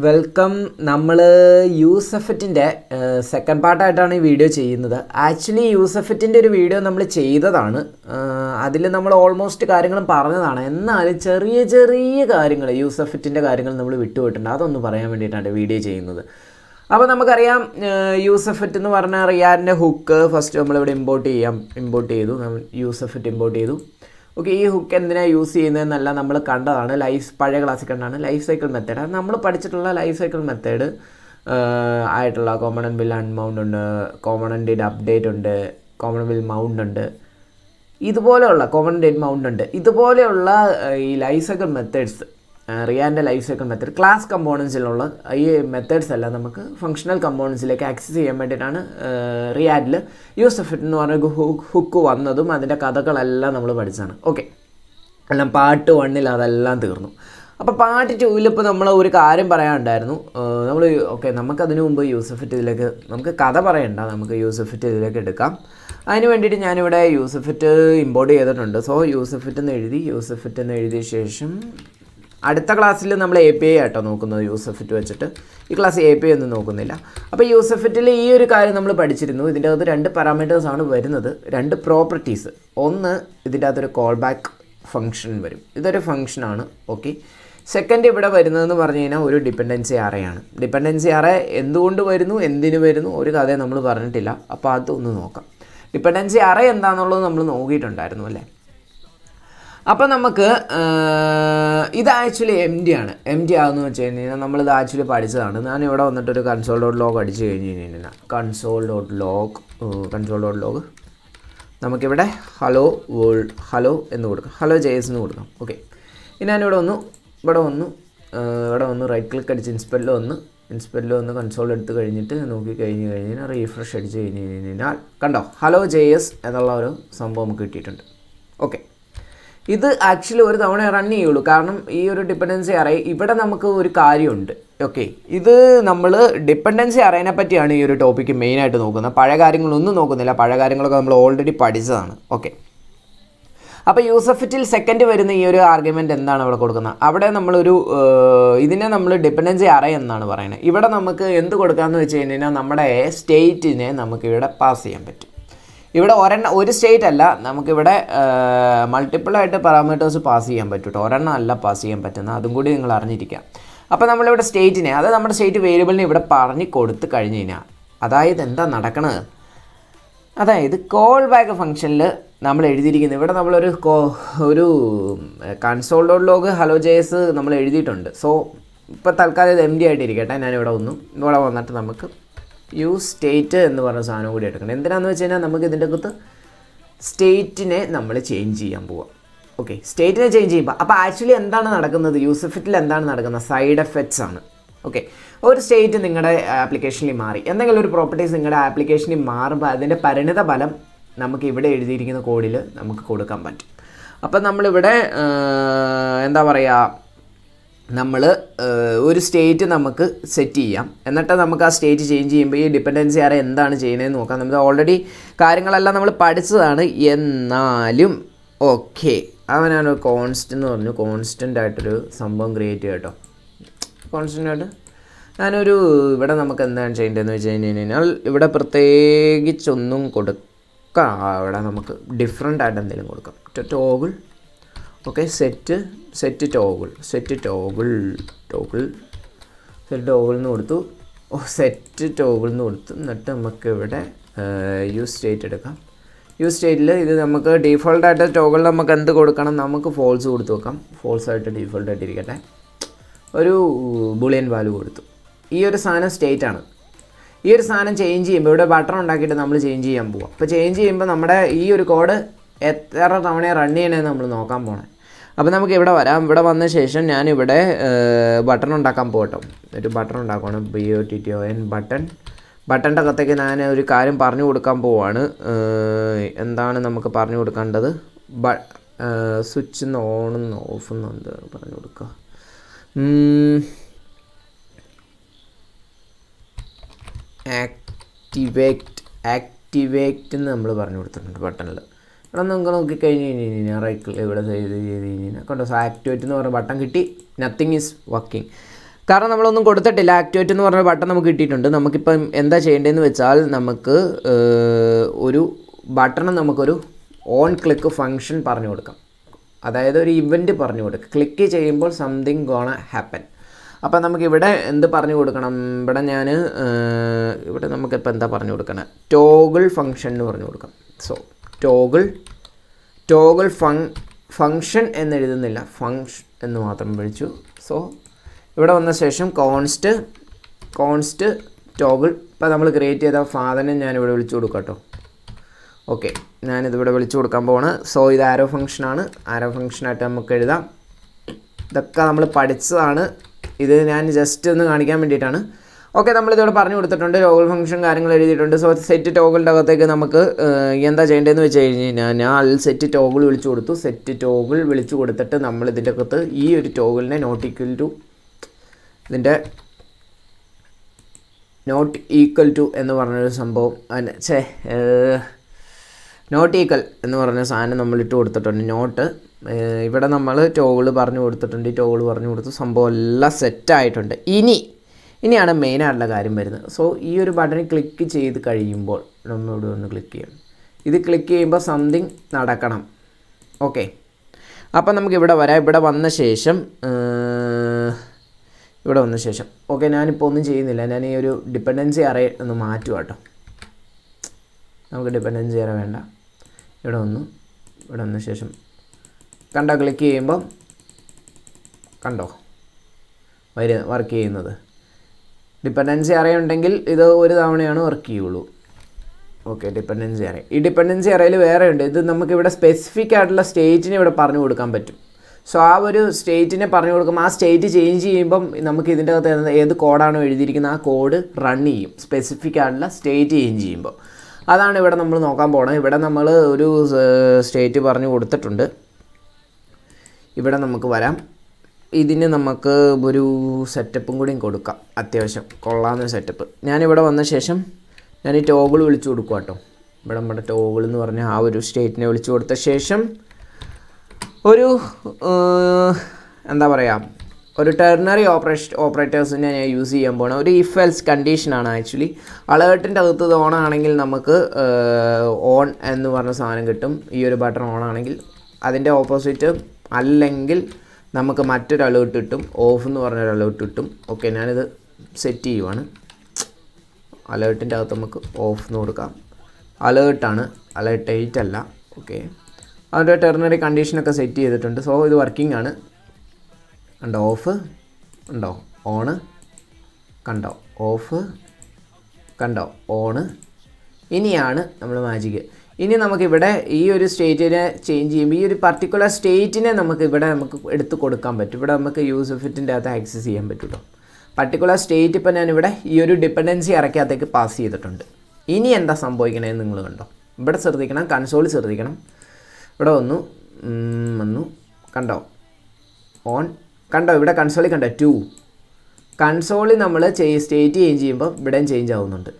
Welcome. നമ്മൾ യൂസെഫക്റ്റിൻ്റെ second പാർട്ടായിട്ടാണ് ഈ video ചെയ്യുന്നത്. ആക്ച്വലി യൂസെഫക്റ്റിൻ്റെ ഒരു വീഡിയോ നമ്മൾ ചെയ്തതാണ്. അതിൽ നമ്മൾ ഓൾമോസ്റ്റ് കാര്യങ്ങളും പറഞ്ഞതാണ്. എന്നാലും ചെറിയ ചെറിയ കാര്യങ്ങൾ യൂസെഫക്റ്റിൻ്റെ കാര്യങ്ങൾ നമ്മൾ വിട്ടുപോയിട്ടുണ്ട്. അതൊന്ന് പറയാൻ വേണ്ടിയിട്ടാണ് വീഡിയോ ചെയ്യുന്നത്. അപ്പോൾ നമുക്കറിയാം യൂസെഫക്റ്റ് എന്ന് പറഞ്ഞാൽ റിയാക്റ്റിൻ്റെ ഹുക്ക് ഫസ്റ്റ് നമ്മളിവിടെ ഇമ്പോർട്ട് ചെയ്തു. യൂസെഫക്റ്റ് ഇമ്പോർട്ട് ചെയ്തു. ഓക്കെ, ഈ ഹുക്ക് എന്തിനാണ് യൂസ് ചെയ്യുന്നതെന്നല്ല നമ്മൾ കണ്ടതാണ്. പഴയ ക്ലാസ്സിൽ കണ്ടാണ് ലൈഫ് സൈക്കിൾ മെത്തേഡ്. അത് നമ്മൾ പഠിച്ചിട്ടുള്ള ലൈഫ് സൈക്കിൾ മെത്തേഡ് ആയിട്ടുള്ള കോമ്പണൻറ്റ് ബിൽ അൺമൗണ്ട് ഉണ്ട്, കോമ്പണൻറ്റ് അപ്ഡേറ്റ് ഉണ്ട്, കോമ്പണൻറ്റ് ബിൽ മൗണ്ട് ഉണ്ട്, ഇതുപോലെയുള്ള കോമ്പണൻറ്റ് മൗണ്ട് ഉണ്ട്. ഇതുപോലെയുള്ള ഈ ലൈഫ് സൈക്കിൾ മെത്തേഡ്സ്, റിയാക്റ്റിൻ്റെ ലൈഫ് സൈക്കിൾ മെത്തേഡ് ക്ലാസ് കമ്പോണൻസിലുള്ള ഈ മെത്തേഡ്സ് എല്ലാം നമുക്ക് ഫങ്ഷണൽ കമ്പോണൻസിലേക്ക് ആക്സസ് ചെയ്യാൻ വേണ്ടിയിട്ടാണ് റിയാക്റ്റിൽ യൂസെഫക്റ്റ് എന്ന് പറഞ്ഞ ഹുക്ക് വന്നതും അതിൻ്റെ കഥകളെല്ലാം നമ്മൾ പഠിച്ചതാണ്. ഓക്കെ, എല്ലാം പാർട്ട് 1 അതെല്ലാം തീർന്നു. അപ്പോൾ പാർട്ട് 2 ഇപ്പോൾ നമ്മൾ ഒരു കാര്യം പറയാനുണ്ടായിരുന്നു. നമുക്കതിനു മുമ്പ് യൂസെഫക്റ്റ് നമുക്ക് കഥ പറയണ്ട, നമുക്ക് യൂസെഫക്റ്റ് ഇതിലേക്ക് എടുക്കാം. അതിന് വേണ്ടിയിട്ട് ഞാനിവിടെ യൂസെഫക്റ്റ് ഇമ്പോർട്ട് ചെയ്തിട്ടുണ്ട്. സോ യൂസെഫക്റ്റ് എന്ന് എഴുതിയ ശേഷം അടുത്ത ക്ലാസ്സിൽ നമ്മൾ API ആയിട്ടോ നോക്കുന്നത് യൂസെഫക്റ്റ് വെച്ചിട്ട്. ഈ ക്ലാസ് API ഒന്നും നോക്കുന്നില്ല. അപ്പോൾ യൂസെഫക്റ്റിൽ ഈ ഒരു കാര്യം നമ്മൾ പഠിച്ചിരുന്നു. ഇതിൻ്റെ അകത്ത് 2 പാരാമീറ്റേഴ്സാണ് വരുന്നത്, 2 പ്രോപ്പർട്ടീസ്. ഒന്ന്, ഇതിൻ്റെ അകത്തൊരു കോൾ ബാക്ക് ഫംഗ്ഷൻ വരും, ഇതൊരു ഫംഗ്ഷനാണ്. ഓക്കെ, സെക്കൻഡ് ഇവിടെ വരുന്നതെന്ന് പറഞ്ഞു കഴിഞ്ഞാൽ ഒരു ഡിപ്പെൻഡൻസി അറേയാണ്. ഡിപ്പെൻഡൻസി അറേ എന്തുകൊണ്ട് വരുന്നു, എന്തിനു വരുന്നു, ഒരു കഥയെ നമ്മൾ പറഞ്ഞിട്ടില്ല. അപ്പോൾ അതൊന്ന് നോക്കാം. ഡിപ്പെൻഡൻസി അറേ എന്താണെന്നുള്ളത് നമ്മൾ നോക്കിയിട്ടുണ്ടായിരുന്നു അല്ലേ. അപ്പോൾ നമുക്ക് ഇത് ആക്ച്വലി എം ടി ആകുന്നു വെച്ച് കഴിഞ്ഞാൽ നമ്മളിത് ആക്ച്വലി പഠിച്ചതാണ്. ഞാനിവിടെ വന്നിട്ടൊരു konsole.log അടിച്ച് കഴിഞ്ഞ് കഴിഞ്ഞാൽ konsole.log നമുക്കിവിടെ ഹലോ വേൾഡ് ഹലോ എന്ന് കൊടുക്കാം, ഹലോ JS എന്ന് കൊടുക്കാം. ഓക്കെ, ഇനി ഞാനിവിടെ വന്ന് റൈറ്റ് ക്ലിക്ക് അടിച്ച് ഇൻസ്പെക്റ്റിൽ വന്ന് കൺസോൾ എടുത്ത് കഴിഞ്ഞിട്ട് കഴിഞ്ഞാൽ റീഫ്രഷ് അടിച്ച് കഴിഞ്ഞ് കഴിഞ്ഞാൽ കണ്ടോ ഹലോ JS എന്നുള്ള ഒരു സംഭവം നമുക്ക് കിട്ടിയിട്ടുണ്ട്. ഓക്കെ, ഇത് ആക്ച്വലി ഒരു തവണ റൺ ചെയ്യുള്ളൂ. കാരണം ഈ ഒരു ഡിപ്പെൻഡൻസി അറേ ഇവിടെ നമുക്ക് ഒരു കാര്യമുണ്ട്. ഓക്കെ, ഇത് നമ്മൾ ഡിപ്പെൻഡൻസി അറേനെ പറ്റിയാണ് ഈ ഒരു ടോപ്പിക്ക് മെയിനായിട്ട് നോക്കുന്നത്. പഴയ കാര്യങ്ങളൊന്നും നോക്കുന്നില്ല, പഴയ കാര്യങ്ങളൊക്കെ നമ്മൾ ഓൾറെഡി പഠിച്ചതാണ്. ഓക്കെ, അപ്പോൾ യൂസെഫക്റ്റിൽ സെക്കൻഡ് വരുന്ന ഈ ഒരു ആർഗ്യുമെൻറ്റ് എന്താണ് അവിടെ കൊടുക്കുന്നത്? അവിടെ ഇതിനെ നമ്മൾ ഡിപ്പെൻഡൻസി അറേ എന്നാണ് പറയുന്നത്. ഇവിടെ നമുക്ക് എന്ത് കൊടുക്കാമെന്ന് വെച്ച് കഴിഞ്ഞാൽ നമ്മുടെ സ്റ്റേറ്റിനെ നമുക്കിവിടെ പാസ് ചെയ്യാൻ പറ്റും. ഇവിടെ ഒരു സ്റ്റേറ്റ് അല്ല, നമുക്കിവിടെ മൾട്ടിപ്പിളായിട്ട് പാരാമീറ്റേഴ്സ് പാസ് ചെയ്യാൻ പറ്റും കേട്ടോ. ഒരെണ്ണം അല്ല പാസ് ചെയ്യാൻ പറ്റുന്നത്, അതും കൂടി നിങ്ങൾ അറിഞ്ഞിരിക്കുക. അപ്പോൾ നമ്മളിവിടെ സ്റ്റേറ്റിനെ, അത് നമ്മുടെ സ്റ്റേറ്റ് വേരിയബിളിനെ ഇവിടെ പറഞ്ഞ് കൊടുത്ത് കഴിഞ്ഞ് കഴിഞ്ഞാൽ അതായത് എന്താ നടക്കണത്, അതായത് കോൾ ബാക്ക് ഫംഗ്ഷനിൽ നമ്മൾ എഴുതിയിരിക്കുന്നത് ഇവിടെ നമ്മളൊരു konsole.log ഹലോ JS നമ്മൾ എഴുതിയിട്ടുണ്ട്. സോ ഇപ്പോൾ തൽക്കാലം ഇത് MD ആയിട്ടിരിക്കട്ടെ. ഞാനിവിടെ വന്നിട്ട് നമുക്ക് യൂസ് സ്റ്റേറ്റ് എന്ന് പറഞ്ഞ സാധനം കൂടി എടുക്കണം. എന്തിനാണെന്ന് വെച്ച് കഴിഞ്ഞാൽ നമുക്ക് ഇതിൻ്റെ അകത്ത് സ്റ്റേറ്റിനെ നമ്മൾ ചേഞ്ച് ചെയ്യാൻ പോവാം. ഓക്കെ, സ്റ്റേറ്റിനെ ചേഞ്ച് ചെയ്യുമ്പോൾ അപ്പോൾ ആക്ച്വലി എന്താണ് നടക്കുന്നത്, യൂസെഫക്റ്റിൽ എന്താണ് നടക്കുന്നത്, സൈഡ് എഫക്ട്സ് ആണ്. ഓക്കെ, ഒരു സ്റ്റേറ്റ് നിങ്ങളുടെ ആപ്ലിക്കേഷനിൽ മാറി, എന്തെങ്കിലും ഒരു പ്രോപ്പർട്ടീസ് നിങ്ങളുടെ ആപ്ലിക്കേഷനിൽ മാറുമ്പോൾ അതിൻ്റെ പരിണിത ഫലം നമുക്ക് ഇവിടെ എഴുതിയിരിക്കുന്ന കോഡിൽ നമുക്ക് കൊടുക്കാൻ പറ്റും. അപ്പോൾ നമ്മളിവിടെ എന്താ പറയുക, നമ്മൾ ഒരു സ്റ്റേറ്റ് നമുക്ക് സെറ്റ് ചെയ്യാം. എന്നിട്ട് നമുക്ക് ആ സ്റ്റേറ്റ് ചേഞ്ച് ചെയ്യുമ്പോൾ ഈ ഡിപ്പെൻഡൻസി അറേ എന്താണ് ചെയ്യുന്നതെന്ന് നോക്കാം. നമ്മൾ ഓൾറെഡി കാര്യങ്ങളെല്ലാം നമ്മൾ പഠിച്ചതാണ്. എന്നാലും ഓക്കെ, ഞാനൊരു കോൺസ്റ്റൻ്റ് ആയിട്ടൊരു സംഭവം ക്രിയേറ്റ് ചെയ്യാം കേട്ടോ. കോൺസ്റ്റൻ്റ് ആയിട്ട് ഇവിടെ നമുക്ക് എന്താണ് ചെയ്യേണ്ടതെന്ന് വെച്ച് കഴിഞ്ഞാൽ ഇവിടെ പ്രത്യേകിച്ചൊന്നും കൊടുക്കാം. ഇവിടെ നമുക്ക് ഡിഫറെൻ്റ് ആയിട്ട് എന്തെങ്കിലും കൊടുക്കാം. ടോഗിൾ. ഓക്കെ, സെറ്റ് ടോഗിൾ എന്ന് കൊടുത്തു. സെറ്റ് ടോഗിൾ എന്ന് കൊടുത്തു. എന്നിട്ട് നമുക്കിവിടെ യൂസ് സ്റ്റേറ്റ് എടുക്കാം. യൂസ് സ്റ്റേറ്റിൽ ഇത് നമുക്ക് ഡീഫോൾട്ടായിട്ട് ടോഗിളിൽ നമുക്ക് എന്ത് കൊടുക്കണം, നമുക്ക് ഫോൾസ് കൊടുത്ത് വെക്കാം. ഫോൾസായിട്ട് ഡീഫോൾട്ടായിട്ട് ഇരിക്കട്ടെ. ഒരു ബൂളിയൻ വാല്യൂ കൊടുത്തു. ഈ ഒരു സാധനം സ്റ്റേറ്റാണ്. ഈ ഒരു സാധനം ചേഞ്ച് ചെയ്യുമ്പോൾ ഇവിടെ ബട്ടൺ ഉണ്ടാക്കിയിട്ട് നമ്മൾ ചേഞ്ച് ചെയ്യാൻ പോവാം. അപ്പോൾ ചേഞ്ച് ചെയ്യുമ്പോൾ നമ്മുടെ ഈ ഒരു കോഡ് എത്ര തവണ റൺ ചെയ്യണമെന്ന് നമ്മൾ നോക്കാൻ പോകണം. അപ്പോൾ നമുക്ക് ഇവിടെ വരാം. ഇവിടെ വന്ന ശേഷം ഞാനിവിടെ ബട്ടൺ ഉണ്ടാക്കാൻ പോകട്ടോ. ഒരു ബട്ടൺ ഉണ്ടാക്കണം, BUTTON ബട്ടൻ്റെ അകത്തേക്ക് ഞാൻ ഒരു കാര്യം പറഞ്ഞു കൊടുക്കാൻ പോവാണ്. എന്താണ് നമുക്ക് പറഞ്ഞു കൊടുക്കേണ്ടത്, സ്വിച്ച് ഓണെന്ന് ഓഫ് എന്നുണ്ട് പറഞ്ഞു കൊടുക്കുക. ആക്ടിവേറ്റ് എന്ന് നമ്മൾ പറഞ്ഞു കൊടുത്തിട്ടുണ്ട് ബട്ടണിൽ. ഇവിടെ നമുക്ക് നോക്കിക്കഴിഞ്ഞ് കഴിഞ്ഞാൽ റൈറ്റ് ഇവിടെ ചെയ്ത് കഴിഞ്ഞാൽ കണ്ടോ, സോ ആക്ടിവേറ്റ് എന്ന് പറഞ്ഞ ബട്ടൺ കിട്ടി. Nothing is working. കാരണം നമ്മളൊന്നും കൊടുത്തിട്ടില്ല. ആക്ടിവേറ്റ് എന്ന് പറഞ്ഞ ബട്ടൺ നമുക്ക് കിട്ടിയിട്ടുണ്ട്. നമുക്കിപ്പം എന്താ ചെയ്യേണ്ടതെന്ന് വെച്ചാൽ നമുക്ക് ഒരു ബട്ടൺ നമുക്കൊരു ഓൺ ക്ലിക്ക് ഫങ്ഷൻ പറഞ്ഞു കൊടുക്കാം. അതായത് ഒരു ഇവൻറ്റ് പറഞ്ഞു കൊടുക്കുക. ക്ലിക്ക് ചെയ്യുമ്പോൾ സംതിങ് ഗോണ ഹാപ്പൻ. അപ്പം നമുക്കിവിടെ എന്ത് പറഞ്ഞു കൊടുക്കണം? ഇവിടെ നമുക്കിപ്പോൾ എന്താ പറഞ്ഞു കൊടുക്കണം? ടോഗിൾ ഫങ്ഷൻ എന്ന് പറഞ്ഞു കൊടുക്കാം. സോ ടോഗിൾ ഫങ്ഷൻ എന്നെഴുതുന്നില്ല, ഫങ്ഷൻ എന്ന് മാത്രം വിളിച്ചു. സോ ഇവിടെ വന്ന ശേഷം കോൺസ്റ്റ് ടോഗിൾ. ഇപ്പോൾ നമ്മൾ ക്രിയേറ്റ് ചെയ്ത ഫാദറിനെ ഞാനിവിടെ വിളിച്ചു കൊടുക്കാം കേട്ടോ. ഓക്കെ, ഞാനിതിവിടെ വിളിച്ചു കൊടുക്കാൻ പോവാണ്. സോ ഇത് ആരോ ഫംഗ്ഷനാണ്. ആരോ ഫംഗ്ഷനായിട്ട് നമുക്ക് എഴുതാം. ഇതൊക്കെ നമ്മൾ പഠിച്ചതാണ്. ഇത് ഞാൻ ജസ്റ്റ് ഒന്ന് കാണിക്കാൻ വേണ്ടിയിട്ടാണ്. ഓക്കെ, നമ്മളിതോടെ പറഞ്ഞു കൊടുത്തിട്ടുണ്ട്. ടോഗിൾ ഫംഗ്ഷൻ കാര്യങ്ങൾ എഴുതിയിട്ടുണ്ട്. സോ സെറ്റ് ടോഗിളിൻ്റെ അകത്തേക്ക് നമുക്ക് എന്താ ചെയ്യേണ്ടതെന്ന് വെച്ച് കഴിഞ്ഞാൽ ഞാൻ സെറ്റ് ടോഗിൾ വിളിച്ചു കൊടുത്തു. സെറ്റ് ടോഗിൾ വിളിച്ചു കൊടുത്തിട്ട് നമ്മൾ ഇതിൻ്റെ അകത്ത് ഈ ഒരു ടോഗിളിനെ നോട്ട് ഈക്വൽ ടു എന്ന് പറഞ്ഞൊരു സംഭവം, നോട്ട് ഈക്വൽ എന്ന് പറഞ്ഞ സാധനം നമ്മൾ ഇട്ട് കൊടുത്തിട്ടുണ്ട്. ഇവിടെ നമ്മൾ ടോഗിൾ പറഞ്ഞു കൊടുത്തിട്ടുണ്ട്. ഈ ടോഗിൾ പറഞ്ഞു കൊടുത്തു. സംഭവം എല്ലാം സെറ്റായിട്ടുണ്ട്. ഇനിയാണ് മെയിനായിട്ടുള്ള കാര്യം വരുന്നത്. സോ ഈ ഒരു ബട്ടണിൽ ക്ലിക്ക് ചെയ്ത് കഴിയുമ്പോൾ നമ്മളിവിടെ ഒന്ന് ക്ലിക്ക് ചെയ്യണം. ഇത് ക്ലിക്ക് ചെയ്യുമ്പോൾ സംതിങ് നടക്കണം. ഓക്കെ, അപ്പം നമുക്കിവിടെ വരാം. ഇവിടെ വന്ന ശേഷം ഓക്കെ, ഞാനിപ്പോൾ ഒന്നും ചെയ്യുന്നില്ല. ഞാൻ ഈ ഒരു ഡിപ്പെൻഡൻസി അറേ ഒന്ന് മാറ്റുക കേട്ടോ. നമുക്ക് ഡിപ്പെൻഡൻസി അറേ വേണ്ട. ഇവിടെ വന്ന ശേഷം കണ്ടോ, ക്ലിക്ക് ചെയ്യുമ്പം കണ്ടോ വർക്ക് ചെയ്യുന്നത്. ഡിപ്പെൻഡൻസി അറേ ഉണ്ടെങ്കിൽ ഇത് ഒരു തവണയാണ് വർക്ക് ചെയ്യുള്ളൂ. Okay, dependency array. ഈ ഡിപ്പെൻഡൻസി അറേയിൽ വേറെ ഉണ്ട്. ഇത് നമുക്കിവിടെ സ്പെസിഫിക് ആയിട്ടുള്ള സ്റ്റേറ്റിനെ ഇവിടെ പറഞ്ഞു കൊടുക്കാൻ പറ്റും. സോ ആ ഒരു സ്റ്റേറ്റിനെ പറഞ്ഞു കൊടുക്കുമ്പോൾ ആ സ്റ്റേറ്റ് ചേഞ്ച് ചെയ്യുമ്പം നമുക്ക് ഇതിൻ്റെ അകത്ത് ഏത് കോഡാണോ എഴുതിയിരിക്കുന്നത് ആ കോഡ് റൺ ചെയ്യും. സ്പെസിഫിക് ആയിട്ടുള്ള സ്റ്റേറ്റ് ചേഞ്ച് ചെയ്യുമ്പോൾ അതാണ് ഇവിടെ നമ്മൾ നോക്കാൻ പോകണം. ഇവിടെ നമ്മൾ ഒരു സ്റ്റേറ്റ് പറഞ്ഞു കൊടുത്തിട്ടുണ്ട്. ഇവിടെ നമുക്ക് വരാം. ഇതിന് നമുക്ക് ഒരു സെറ്റപ്പും കൂടിയും കൊടുക്കാം. അത്യാവശ്യം കൊള്ളാവുന്ന സെറ്റപ്പ്. ഞാനിവിടെ വന്ന ശേഷം ഞാൻ ഈ ടോഗിൾ വിളിച്ചു കൊടുക്കുക കേട്ടോ. ഇവിടെ നമ്മുടെ ടോഗിൾ എന്ന് പറഞ്ഞ ആ ഒരു സ്റ്റേറ്റിനെ വിളിച്ചു കൊടുത്ത ശേഷം ഒരു എന്താ പറയുക, ഒരു ടെർണറി ഓപ്പറേറ്റേഴ്സിനെ ഞാൻ യൂസ് ചെയ്യാൻ പോകണം. ഒരു ഇഫ് എൽസ് കണ്ടീഷനാണ് ആക്ച്വലി. അലേർട്ടിൻ്റെ അകത്ത് ഇത് ഓൺ ആണെങ്കിൽ നമുക്ക് ഓൺ എന്ന് പറഞ്ഞ സാധനം കിട്ടും. ഈ ഒരു ബട്ടൺ ഓൺ ആണെങ്കിൽ അതിൻ്റെ ഓപ്പോസിറ്റ് അല്ലെങ്കിൽ നമുക്ക് മറ്റൊരു അലേർട്ട് കിട്ടും. ഓഫ് എന്ന് പറഞ്ഞൊരു അലേർട്ട് കിട്ടും. ഓക്കെ, ഞാനിത് സെറ്റ് ചെയ്യുവാണ്. അലേർട്ടിൻ്റെ അകത്ത് നമുക്ക് ഓഫ് എന്ന് കൊടുക്കാം. അലേർട്ടാണ്, അലേർട്ട് 8 അല്ല. ഓക്കെ, അതിൻ്റെ ടെർണറി കണ്ടീഷനൊക്കെ സെറ്റ് ചെയ്തിട്ടുണ്ട്. സോ ഇത് വർക്കിംഗ് ആണ്. കണ്ടോ, ഓഫ് ഉണ്ടോ, ഓണ് കണ്ടോ, ഓഫ് കണ്ടോ, ഓണ്. ഇനിയാണ് നമ്മൾ മാജിക്. ഇനി നമുക്കിവിടെ ഈ ഒരു സ്റ്റേറ്റിനെ ചേഞ്ച് ചെയ്യുമ്പോൾ ഈ ഒരു പർട്ടിക്കുലർ സ്റ്റേറ്റിനെ നമുക്ക് എടുത്ത് കൊടുക്കാൻ പറ്റും. ഇവിടെ നമുക്ക് UseEffectൻ്റെ അകത്ത് ആക്സസ് ചെയ്യാൻ പറ്റും കേട്ടോ. പർട്ടിക്കുലർ സ്റ്റേറ്റ് ഇപ്പോൾ ഞാനിവിടെ ഈ ഒരു ഡിപ്പെൻഡൻസി അറയ്ക്കകത്തേക്ക് പാസ് ചെയ്തിട്ടുണ്ട്. ഇനി എന്താ സംഭവിക്കണേന്ന് നിങ്ങൾ കണ്ടോ. ഇവിടെ ശ്രദ്ധിക്കണം, കൺസോൾ ശ്രദ്ധിക്കണം. ഇവിടെ വന്നു കണ്ടോ, ഓൺ കണ്ടോ. ഇവിടെ കൺസോളിൽ കണ്ടോ 2. കൺസോളിൽ നമ്മൾ സ്റ്റേറ്റ് ചേഞ്ച് ചെയ്യുമ്പോൾ ഇവിടെയും ചേഞ്ച് ആവുന്നുണ്ട്.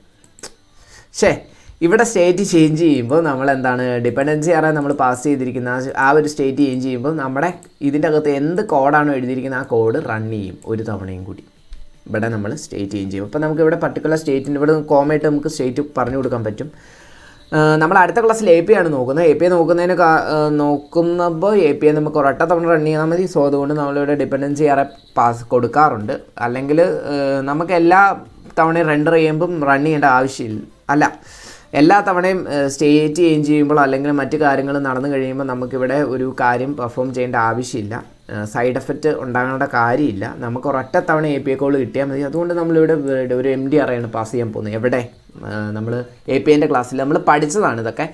ഇവിടെ സ്റ്റേറ്റ് ചേഞ്ച് ചെയ്യുമ്പോൾ നമ്മൾ എന്താണ് ഡിപ്പെൻഡൻസി അറേ നമ്മൾ പാസ് ചെയ്തിരിക്കുന്ന ആ ഒരു സ്റ്റേറ്റ് ചേഞ്ച് ചെയ്യുമ്പോൾ നമ്മുടെ ഇതിൻ്റെ അകത്ത് എന്ത് കോഡാണോ എഴുതിയിരിക്കുന്നത് ആ കോഡ് റൺ ചെയ്യും ഒരു തവണയും കൂടി. ഇവിടെ നമ്മൾ സ്റ്റേറ്റ് ചേഞ്ച് ചെയ്യും. അപ്പോൾ നമുക്ക് ഇവിടെ പർട്ടിക്കുലർ സ്റ്റേറ്റിന് ഇവിടെ കോമായിട്ട് നമുക്ക് സ്റ്റേറ്റ് പറഞ്ഞു കൊടുക്കാൻ പറ്റും. നമ്മൾ അടുത്ത ക്ലാസ്സിൽ API ആണ് നോക്കുന്നത്. API നോക്കുമ്പോൾ API നമുക്ക് ഒരൊറ്റ തവണ റൺ ചെയ്താൽ മതി. സോ അതുകൊണ്ട് നമ്മളിവിടെ ഡിപ്പെൻഡൻസി അറേ പാസ് കൊടുക്കാറുണ്ട്. അല്ലെങ്കിൽ നമുക്ക് എല്ലാ തവണയും റെൻഡർ ചെയ്യുമ്പം റൺ ചെയ്യേണ്ട ആവശ്യമില്ല. എല്ലാ തവണയും സ്റ്റേറ്റ് ചേഞ്ച് ചെയ്യുമ്പോൾ അല്ലെങ്കിൽ മറ്റു കാര്യങ്ങൾ നടന്നു കഴിയുമ്പോൾ നമുക്കിവിടെ ഒരു കാര്യം പെർഫോം ചെയ്യേണ്ട ആവശ്യമില്ല. സൈഡ് എഫക്റ്റ് ഉണ്ടാകേണ്ട കാര്യമില്ല. നമുക്ക് ഒരൊറ്റ തവണ API കോൾ കിട്ടിയാൽ മതി. അതുകൊണ്ട് നമ്മളിവിടെ ഒരു MD അറേയാണ് പാസ് ചെയ്യാൻ പോകുന്നത്. എവിടെ നമ്മൾ APIൻ്റെ ക്ലാസ്സിൽ നമ്മൾ പഠിച്ചതാണ് ഇതൊക്കെ.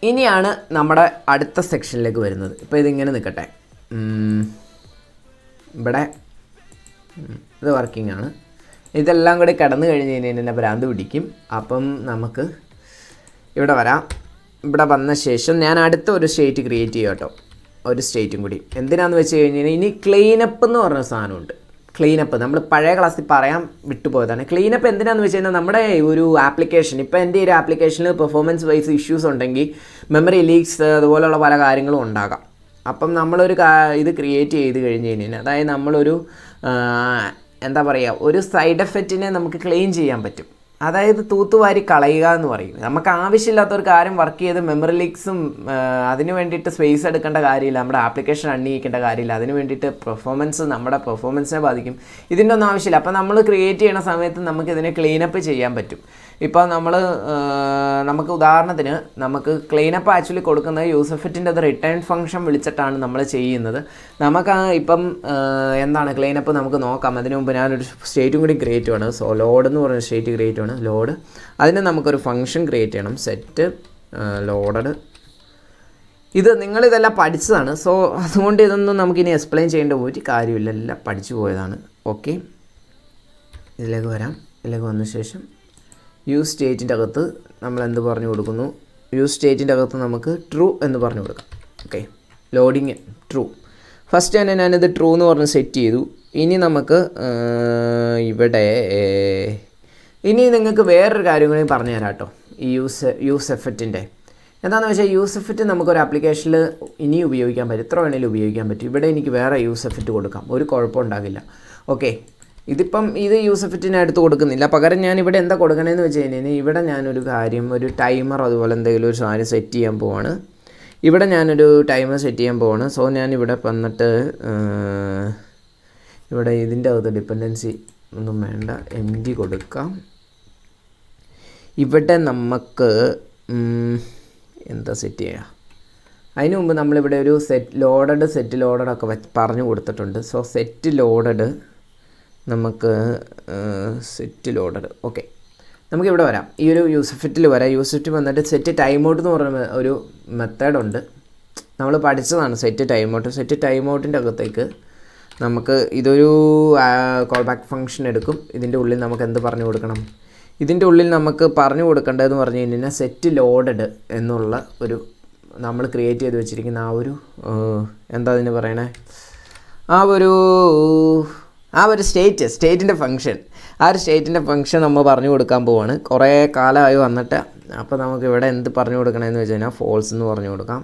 ഇനിയാണ് നമ്മുടെ അടുത്ത സെക്ഷനിലേക്ക് വരുന്നത്. ഇപ്പോൾ ഇതിങ്ങനെ നിൽക്കട്ടെ. ഇവിടെ ഇത് വർക്കിംഗ് ആണ്. ഇതെല്ലാം കൂടി കടന്നു കഴിഞ്ഞ് കഴിഞ്ഞാൽ എന്നെ ഭ്രാന്ത് പിടിക്കും. അപ്പം നമുക്ക് ഇവിടെ വരാം. ഇവിടെ വന്ന ശേഷം ഞാൻ അടുത്ത ഒരു സ്റ്റേറ്റ് ക്രിയേറ്റ് ചെയ്യാം കേട്ടോ. ഒരു സ്റ്റേറ്റും കൂടി എന്തിനാണെന്ന് വെച്ച് കഴിഞ്ഞാൽ ഇനി ക്ലീനപ്പ് എന്ന് പറഞ്ഞ സാധനമുണ്ട്. ക്ലീനപ്പ് നമ്മൾ പഴയ ക്ലാസ്സിൽ പറയാൻ വിട്ടുപോയതാണ്. ക്ലീനപ്പ് എന്തിനാണെന്ന് വെച്ച് കഴിഞ്ഞാൽ നമ്മുടെ ഒരു ആപ്ലിക്കേഷൻ, ഇപ്പോൾ എൻ്റെ ഒരു ആപ്ലിക്കേഷനിൽ പെർഫോമൻസ് വൈസ് ഇഷ്യൂസ് ഉണ്ടെങ്കിൽ മെമ്മറി ലീക്സ് അതുപോലെയുള്ള പല കാര്യങ്ങളും ഉണ്ടാകാം. അപ്പം നമ്മളൊരു ഇത് ക്രിയേറ്റ് ചെയ്ത് കഴിഞ്ഞ് കഴിഞ്ഞാൽ, അതായത് നമ്മളൊരു എന്താ പറയുക, ഒരു സൈഡ് എഫക്റ്റിനെ നമുക്ക് ക്ലെയിം ചെയ്യാൻ പറ്റും. അതായത് തൂത്തുവാരി കളയുക എന്ന് പറയും. നമുക്ക് ആവശ്യമില്ലാത്ത ഒരു കാര്യം വർക്ക് ചെയ്ത് മെമ്മറി ലീക്സും അതിന് വേണ്ടിയിട്ട് സ്പേസ് എടുക്കേണ്ട കാര്യമില്ല, നമ്മുടെ ആപ്ലിക്കേഷൻ റൺ ചെയ്യിക്കേണ്ട കാര്യമില്ല, അതിന് വേണ്ടിയിട്ട് നമ്മുടെ പെർഫോമൻസിനെ ബാധിക്കും. ഇതിൻ്റെ ഒന്നും ആവശ്യമില്ല. അപ്പോൾ നമ്മൾ ക്രിയേറ്റ് ചെയ്യുന്ന സമയത്ത് നമുക്കിതിനെ ക്ലീനപ്പ് ചെയ്യാൻ പറ്റും. ഇപ്പോൾ നമുക്ക് ഉദാഹരണത്തിന് നമുക്ക് ക്ലീനപ്പ് ആക്ച്വലി കൊടുക്കുന്നത് യൂസെഫക്റ്റിൻ്റെ അത് റിട്ടേൺ ഫംഗ്ഷൻ വിളിച്ചിട്ടാണ് നമ്മൾ ചെയ്യുന്നത്. നമുക്ക് ഇപ്പം എന്താണ് ക്ലീനപ്പ് നമുക്ക് നോക്കാം. അതിന് മുമ്പ് ഞാനൊരു സ്റ്റേറ്റും കൂടി ക്രിയേറ്റ് ചെയ്യണം. സോ ലോഡ് എന്ന് പറഞ്ഞ സ്റ്റേറ്റ് ക്രിയേറ്റ് ചെയ്യണം. ലോഡ്, അതിന് നമുക്കൊരു ഫംഗ്ഷൻ ക്രിയേറ്റ് ചെയ്യണം, സെറ്റ് ലോഡഡ്. നിങ്ങളിതെല്ലാം പഠിച്ചതാണ്. സോ അതുകൊണ്ട് ഇതൊന്നും നമുക്കിനി എക്സ്പ്ലെയിൻ ചെയ്യേണ്ട ഒരു കാര്യമില്ല, എല്ലാം പഠിച്ചു പോയതാണ്. ഓക്കെ, ഇതിലേക്ക് വരാം. ഇതിലേക്ക് വന്ന ശേഷം യൂസ് സ്റ്റേറ്റിൻ്റെ അകത്ത് നമ്മൾ എന്ത് പറഞ്ഞു കൊടുക്കുന്നു, യൂസ് സ്റ്റേറ്റിൻ്റെ അകത്ത് നമുക്ക് ട്രൂ എന്ന് പറഞ്ഞു കൊടുക്കാം. Okay, loading true. ഫസ്റ്റ് തന്നെ ഞാനിത് ട്രൂ എന്ന് പറഞ്ഞ് സെറ്റ് ചെയ്തു. ഇനി നമുക്ക് ഇനി നിങ്ങൾക്ക് വേറൊരു കാര്യം കൂടി പറഞ്ഞു തരാം കേട്ടോ. ഈ യൂസ് എഫക്റ്റിൻ്റെ എന്താണെന്ന് വെച്ചാൽ, യൂസ് എഫക്റ്റ് നമുക്കൊരു ആപ്ലിക്കേഷനിൽ ഇനി ഉപയോഗിക്കാൻ പറ്റും, എത്ര വേണമെങ്കിലും ഉപയോഗിക്കാൻ പറ്റും. ഇവിടെ എനിക്ക് വേറെ യൂസ് എഫക്റ്റ് കൊടുക്കാം, ഒരു കുഴപ്പം ഉണ്ടാകില്ല. ഓക്കെ, ഇതിപ്പം യൂസ് എഫക്റ്റിന് എടുത്ത് കൊടുക്കുന്നില്ല. പകരം ഞാനിവിടെ എന്താ കൊടുക്കണമെന്ന് വെച്ച് കഴിഞ്ഞാൽ, ഇവിടെ ഞാനൊരു കാര്യം, ഒരു ടൈമർ അതുപോലെ എന്തെങ്കിലും ഒരു സാധനം സെറ്റ് ചെയ്യാൻ പോവാണ്. ഇവിടെ ഞാനൊരു ടൈമർ സെറ്റ് ചെയ്യാൻ പോവാണ്. സോ ഞാനിവിടെ വന്നിട്ട് ഇവിടെ ഇതിൻ്റെ അകത്ത് ഡിപ്പെൻഡൻസി ഒന്നും വേണ്ട, empty കൊടുക്കാം. ഇവിടെ നമുക്ക് എന്താ സെറ്റ് ചെയ്യുക, അതിന് മുമ്പ് നമ്മളിവിടെ ഒരു സെറ്റ് ലോഡഡ് ഒക്കെ പറഞ്ഞു കൊടുത്തിട്ടുണ്ട്. സോ സെറ്റ് ലോഡഡ് നമുക്ക് സെറ്റ് ലോഡഡ്. ഓക്കെ, നമുക്കിവിടെ വരാം. ഈ ഒരു യൂസെഫക്റ്റിൽ വരാം. യൂസെഫക്റ്റ് വന്നിട്ട് സെറ്റ് ടൈം ഔട്ട് എന്ന് പറയുന്ന ഒരു മെത്തേഡുണ്ട്, നമ്മൾ പഠിച്ചതാണ് set time out. Set time ഔട്ടിൻ്റെ അകത്തേക്ക് നമുക്ക് ഇതൊരു കോൾ ബാക്ക് ഫംഗ്ഷൻ എടുക്കും. ഇതിൻ്റെ ഉള്ളിൽ നമുക്ക് എന്ത് പറഞ്ഞു കൊടുക്കണം, ഇതിൻ്റെ ഉള്ളിൽ നമുക്ക് പറഞ്ഞു കൊടുക്കേണ്ടതെന്ന് പറഞ്ഞു കഴിഞ്ഞാൽ സെറ്റ് ലോഡഡ് എന്നുള്ള ഒരു നമ്മൾ ക്രിയേറ്റ് ചെയ്ത് വെച്ചിരിക്കുന്ന ആ ഒരു എന്താ അതിന് പറയണേ, ആ ഒരു സ്റ്റേറ്റിൻ്റെ ഫംഗ്ഷൻ, ആ ഒരു സ്റ്റേറ്റിൻ്റെ ഫംഗ്ഷൻ നമ്മൾ പറഞ്ഞു കൊടുക്കാൻ പോവാണ്. കുറേ കാലമായി വന്നിട്ട്. അപ്പോൾ നമുക്ക് ഇവിടെ എന്ത് പറഞ്ഞു കൊടുക്കണമെന്ന് വെച്ച് കഴിഞ്ഞാൽ ഫോൾസ് എന്ന് പറഞ്ഞു കൊടുക്കാം.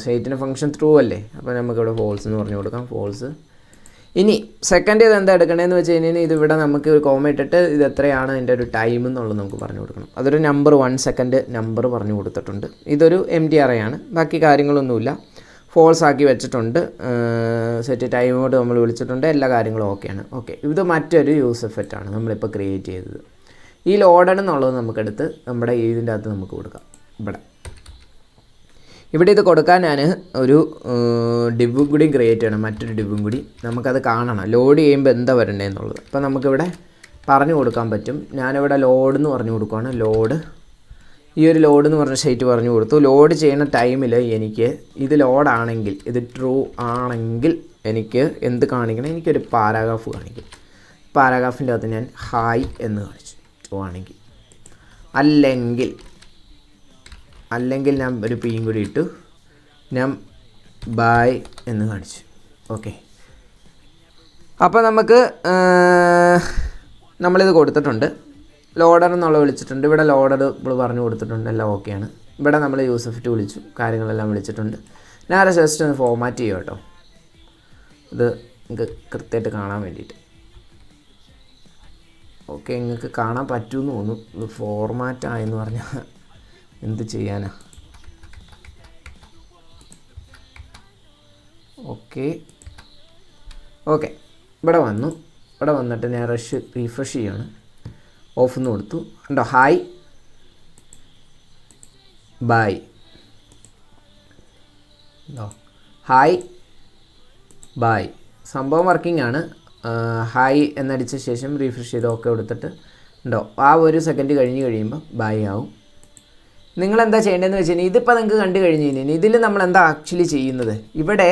സ്റ്റേറ്റിൻ്റെ ഫംഗ്ഷൻ ട്രൂ അല്ലേ, അപ്പോൾ നമുക്കിവിടെ ഫോൾസ് എന്ന് പറഞ്ഞു കൊടുക്കാം, ഫോൾസ്. ഇനി സെക്കൻഡ് ഇത് എന്താ എടുക്കണമെന്ന് വെച്ച് കഴിഞ്ഞാൽ, ഇതിവിടെ നമുക്ക് ഒരു കോമ ഇട്ടിട്ട് ഇത് എത്രയാണ് അതിൻ്റെ ഒരു ടൈം എന്നുള്ളത് നമുക്ക് പറഞ്ഞു കൊടുക്കണം. അതൊരു നമ്പർ 1 സെക്കൻഡ് നമ്പർ പറഞ്ഞു കൊടുത്തിട്ടുണ്ട്. ഇതൊരു empty array ആണ്, ബാക്കി കാര്യങ്ങളൊന്നുമില്ല. ഫോൾസ് ആക്കി വെച്ചിട്ടുണ്ട്. സെറ്റ് ടൈം ഔട്ട് നമ്മൾ വിളിച്ചിട്ടുണ്ട്, എല്ലാ കാര്യങ്ങളും ഓക്കെയാണ്. ഓക്കെ, ഇത് മറ്റൊരു യൂസ് എഫക്റ്റ് ആണ് നമ്മളിപ്പോൾ ക്രിയേറ്റ് ചെയ്തത്. ഈ ലോഡഡ് എന്നുള്ളത് നമുക്കെടുത്ത് നമ്മുടെ ഇതിൻ്റെ അകത്ത് നമുക്ക് കൊടുക്കാം. ഇവിടെ ഇത് കൊടുക്കാൻ ഞാൻ ഒരു ഡിവും കൂടി ക്രിയേറ്റ് ചെയ്യണം, മറ്റൊരു ഡിവും കൂടി. നമുക്കത് കാണണം ലോഡ് ചെയ്യുമ്പോൾ എന്താ വരണ്ടേന്നുള്ളത്. അപ്പോൾ നമുക്കിവിടെ പറഞ്ഞു കൊടുക്കാൻ പറ്റും. ഞാനിവിടെ ലോഡ് എന്ന് പറഞ്ഞു കൊടുക്കുകയാണ്. ഈ ഒരു ലോഡ് എന്ന് പറഞ്ഞ സ്റ്റേറ്റ് പറഞ്ഞു കൊടുത്തു. ലോഡ് ചെയ്യുന്ന ടൈമിൽ എനിക്ക് ഇത് ലോഡാണെങ്കിൽ, ഇത് ട്രൂ ആണെങ്കിൽ എനിക്ക് എന്ത് കാണിക്കണം, എനിക്കൊരു പാരാഗ്രാഫ് കാണിക്കും. പാരാഗ്രാഫിൻ്റെ അകത്ത് ഞാൻ ഹായ് എന്ന് കാണിച്ചു ട്രൂ ആണെങ്കിൽ. അല്ലെങ്കിൽ ഞാൻ ഒരു പിയും കൂടി ഇട്ടു, ഞാൻ ബൈ എന്ന് കാണിച്ചു. ഓക്കെ, അപ്പോൾ നമ്മളിത് കൊടുത്തിട്ടുണ്ട്. ലോഡർ എന്നുള്ള വിളിച്ചിട്ടുണ്ട്. ഇവിടെ ലോഡർ നമ്മൾ പറഞ്ഞു കൊടുത്തിട്ടുണ്ട്, എല്ലാം ഓക്കെയാണ്. ഇവിടെ നമ്മൾ യൂസെഫക്റ്റ് വിളിച്ചു, കാര്യങ്ങളെല്ലാം വിളിച്ചിട്ടുണ്ട്. ഞാൻ ജസ്റ്റ് ഒന്ന് ഫോർമാറ്റ് ചെയ്യും കേട്ടോ, ഇത് നിങ്ങൾക്ക് കൃത്യമായിട്ട് കാണാൻ വേണ്ടിയിട്ട്. ഓക്കെ, നിങ്ങൾക്ക് കാണാൻ പറ്റുമെന്ന് തോന്നുന്നു. ഇത് ഫോർമാറ്റ് ആയെന്ന് പറഞ്ഞാൽ എന്ത് ചെയ്യാനാ. ഓക്കെ, ഇവിടെ വന്നിട്ട് ഞാൻ റീഫ്രഷ് ചെയ്യാണ്. ഓഫ് എന്ന് കൊടുത്തു. ഉണ്ടോ, ഹായ് ബൈ, ഹായ് ബൈ. സംഭവം വർക്കിംഗ് ആണ്. ഹായ് എന്നടിച്ച ശേഷം റീഫ്രഷ് ചെയ്ത് ഓക്കെ കൊടുത്തിട്ട് ഉണ്ടോ, ആ ഒരു സെക്കൻഡ് കഴിഞ്ഞ് കഴിയുമ്പോൾ ബൈ ആവും. നിങ്ങളെന്താ ചെയ്യേണ്ടതെന്ന് വെച്ച് കഴിഞ്ഞാൽ, ഇതിപ്പോൾ നിങ്ങൾക്ക് കണ്ടു കഴിഞ്ഞ് കഴിഞ്ഞാൽ ഇതിൽ നമ്മളെന്താ ആക്ച്വലി ചെയ്യുന്നത്, ഇവിടെ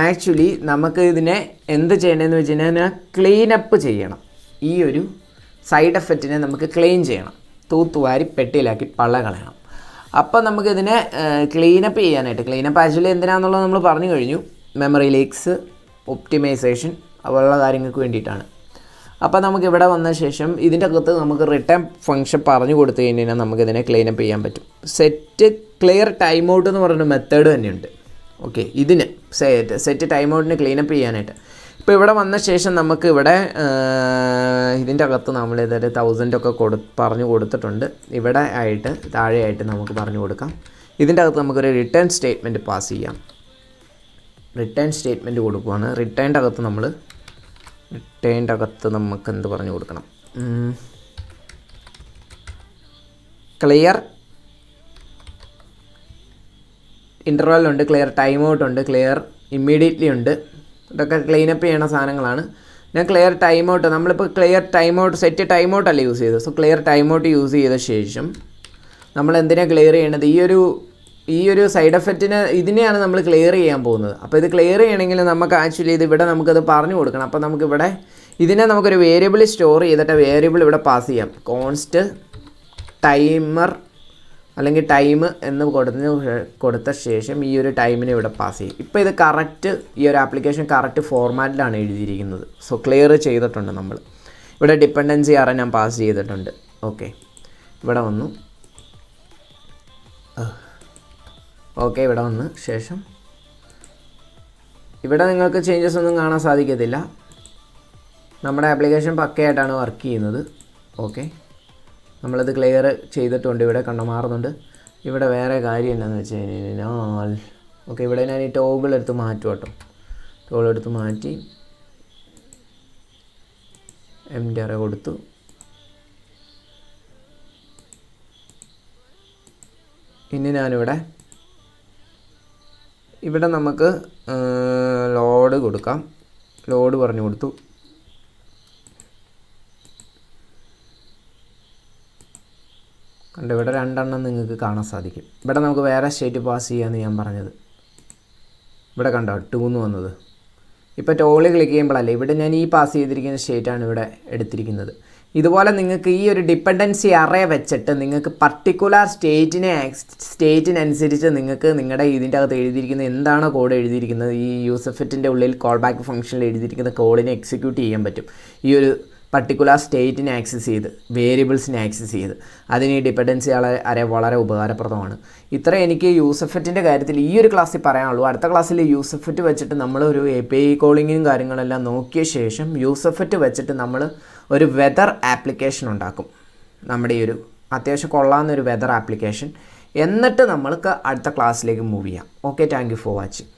ആക്ച്വലി നമുക്ക് ഇതിനെ എന്ത് ചെയ്യേണ്ടതെന്ന് വെച്ച് കഴിഞ്ഞാൽ ക്ലീനപ്പ് ചെയ്യണം. ഈ ഒരു സൈഡ് എഫക്റ്റിനെ നമുക്ക് ക്ലീൻ ചെയ്യണം, തൂത്തുവാരി പെട്ടിയിലാക്കി കളയണം. അപ്പോൾ നമുക്കിതിനെ ക്ലീനപ്പ് ചെയ്യാനായിട്ട്, ക്ലീനപ്പ് ആക്ച്വലി എന്തിനാണെന്നുള്ളത് നമ്മൾ പറഞ്ഞു കഴിഞ്ഞു. മെമ്മറി ലീക്സ്, ഒപ്റ്റിമൈസേഷൻ, അതുപോലുള്ള കാര്യങ്ങൾക്ക് വേണ്ടിയിട്ടാണ്. അപ്പോൾ നമുക്കിവിടെ വന്ന ശേഷം ഇതിൻ്റെ അകത്ത് നമുക്ക് റിട്ടേൺ ഫംഗ്ഷൻ പറഞ്ഞു കൊടുത്തു കഴിഞ്ഞാൽ നമുക്കിതിനെ ക്ലീൻ അപ്പ് ചെയ്യാൻ പറ്റും. സെറ്റ് ക്ലിയർ ടൈം ഔട്ട് എന്ന് പറഞ്ഞൊരു മെത്തേഡ് തന്നെയുണ്ട്. ഓക്കെ, ഇതിന് സെറ്റ് ടൈം ഔട്ടിന് ക്ലീൻ അപ്പ് ചെയ്യാനായിട്ട്. ഇപ്പോൾ ഇവിടെ വന്ന ശേഷം നമുക്ക് ഇവിടെ ഇതിൻ്റെ അകത്ത് നമ്മൾ ഇതൊരു 1000 ഒക്കെ പറഞ്ഞു കൊടുത്തിട്ടുണ്ട്. ഇവിടെ ആയിട്ട് താഴെയായിട്ട് നമുക്ക് പറഞ്ഞു കൊടുക്കാം. ഇതിൻ്റെ അകത്ത് നമുക്കൊരു റിട്ടേൺ സ്റ്റേറ്റ്മെൻറ്റ് പാസ് ചെയ്യാം. റിട്ടേൺ സ്റ്റേറ്റ്മെൻറ്റ് കൊടുക്കുവാണ്. റിട്ടേണിൻ്റെ അകത്ത് നമുക്ക് എന്ത് പറഞ്ഞു കൊടുക്കണം? ക്ലിയർ ഇൻ്റർവെല്ലുണ്ട്, ക്ലിയർ ടൈം ഔട്ട് ഉണ്ട്, ക്ലിയർ ഇമ്മീഡിയറ്റ്ലി ഉണ്ട്. ഇതൊക്കെ ക്ലീനപ്പ് ചെയ്യണ സാധനങ്ങളാണ്. ഞാൻ ക്ലിയർ ടൈം ഔട്ട്, നമ്മളിപ്പോൾ clear time out set time ഔട്ടല്ല യൂസ് ചെയ്തത്. So clear time out use ചെയ്ത ശേഷം നമ്മൾ എന്തിനാണ് ക്ലിയർ ചെയ്യണത്? ഈ ഒരു സൈഡ് എഫക്റ്റിന് ഇതിനെയാണ് നമ്മൾ ക്ലിയർ ചെയ്യാൻ പോകുന്നത്. അപ്പോൾ ഇത് ക്ലിയർ ചെയ്യണമെങ്കിൽ നമുക്ക് ആക്ച്വലി ഇതിവിടെ നമുക്കത് പറഞ്ഞു കൊടുക്കണം. അപ്പോൾ നമുക്കിവിടെ ഇതിനെ നമുക്കൊരു വേരിയബിൾ സ്റ്റോർ ചെയ്തിട്ട് വേരിയബിൾ ഇവിടെ പാസ് ചെയ്യാം. കോൺസ്റ്റ് ടൈമർ അല്ലെങ്കിൽ ടൈം എന്ന് കൊടുത്ത ശേഷം ഈ ഒരു ടൈമിനെ ഇവിടെ പാസ് ചെയ്യും. ഇപ്പോൾ ഇത് കറക്റ്റ്, ഈ ഒരു ആപ്ലിക്കേഷൻ കറക്റ്റ് ഫോർമാറ്റിലാണ് എഴുതിയിരിക്കുന്നത്. സോ ക്ലിയർ ചെയ്തിട്ടുണ്ട് നമ്മൾ. ഇവിടെ ഡിപ്പെൻഡൻസി അറേ ഞാൻ പാസ് ചെയ്തിട്ടുണ്ട്. ഓക്കെ, ഇവിടെ വന്നു. ഓക്കെ, ഇവിടെ വന്ന് ശേഷം ഇവിടെ നിങ്ങൾക്ക് ചേഞ്ചസ് ഒന്നും കാണാൻ സാധിക്കത്തില്ല. നമ്മുടെ ആപ്ലിക്കേഷൻ പക്കയായിട്ടാണ് വർക്ക് ചെയ്യുന്നത്. ഓക്കെ, നമ്മളത് ക്ലിയർ ചെയ്തിട്ടുണ്ട്. ഇവിടെ മാറുന്നുണ്ട്. ഇവിടെ വേറെ കാര്യം എന്താണെന്ന് വെച്ച് കഴിഞ്ഞാൽ ഓക്കെ, ഇവിടെ ഞാൻ ഈ ടോഗിൾ എടുത്ത് മാറ്റും കേട്ടോ. ടോഗിൾ എടുത്ത് മാറ്റി എംറ്റി അറേ കൊടുത്തു. ഇനി ഞാനിവിടെ നമുക്ക് ലോഡ് കൊടുക്കാം. ലോഡ് പറഞ്ഞു കൊടുത്തു. കണ്ടോ, ഇവിടെ 2 എണ്ണം നിങ്ങൾക്ക് കാണാൻ സാധിക്കും. ഇവിടെ നമുക്ക് വേറെ സ്റ്റേറ്റ് പാസ് ചെയ്യാമെന്ന് ഞാൻ പറഞ്ഞത്. ഇവിടെ കണ്ടോ 2 എന്ന് വന്നത്. ഇപ്പോൾ ടോളി ക്ലിക്ക് ചെയ്യുമ്പോഴല്ലേ, ഇവിടെ ഞാൻ ഈ പാസ് ചെയ്തിരിക്കുന്ന സ്റ്റേറ്റാണ് ഇവിടെ എടുത്തിരിക്കുന്നത്. ഇതുപോലെ നിങ്ങൾക്ക് ഈ ഒരു ഡിപ്പെൻഡൻസി അറേ വെച്ചിട്ട് നിങ്ങൾക്ക് പർട്ടിക്കുലർ സ്റ്റേറ്റിനനുസരിച്ച് നിങ്ങൾക്ക് നിങ്ങളുടെ ഇതിൻ്റെ അകത്ത് എഴുതിയിരിക്കുന്ന എന്താണോ കോഡ് എഴുതിയിരിക്കുന്നത്, ഈ യൂസെഫക്റ്റിൻ്റെ ഉള്ളിൽ കോൾ ബാക്ക് ഫംഗ്ഷനിൽ എഴുതിയിരിക്കുന്ന കോഡിനെ എക്സിക്യൂട്ട് ചെയ്യാൻ പറ്റും. ഈ ഒരു പർട്ടിക്കുലർ സ്റ്റേറ്റിനെ ആക്സസ് ചെയ്ത്, വേരിയബിൾസിനെ ആക്സസ് ചെയ്ത്. അതിന് ഈ ഡിപ്പെൻഡൻസി അറേ വളരെ ഉപകാരപ്രദമാണ്. ഇത്ര എനിക്ക് യൂസെഫക്റ്റിൻ്റെ കാര്യത്തിൽ ഈ ഒരു ക്ലാസ്സിൽ പറയാനുള്ളൂ. അടുത്ത ക്ലാസ്സിൽ യൂസെഫക്റ്റ് വെച്ചിട്ട് നമ്മളൊരു API കോളിങ്ങും കാര്യങ്ങളെല്ലാം നോക്കിയ ശേഷം യൂസെഫക്റ്റ് വെച്ചിട്ട് നമ്മൾ ഒരു വെതർ ആപ്ലിക്കേഷൻ ഉണ്ടാക്കും. നമ്മുടെ ഈ ഒരു അത്യാവശ്യം കൊള്ളാവുന്നൊരു വെതർ ആപ്ലിക്കേഷൻ. എന്നിട്ട് നമ്മൾക്ക് അടുത്ത ക്ലാസ്സിലേക്ക് മൂവ് ചെയ്യാം. Okay, thank you for watching.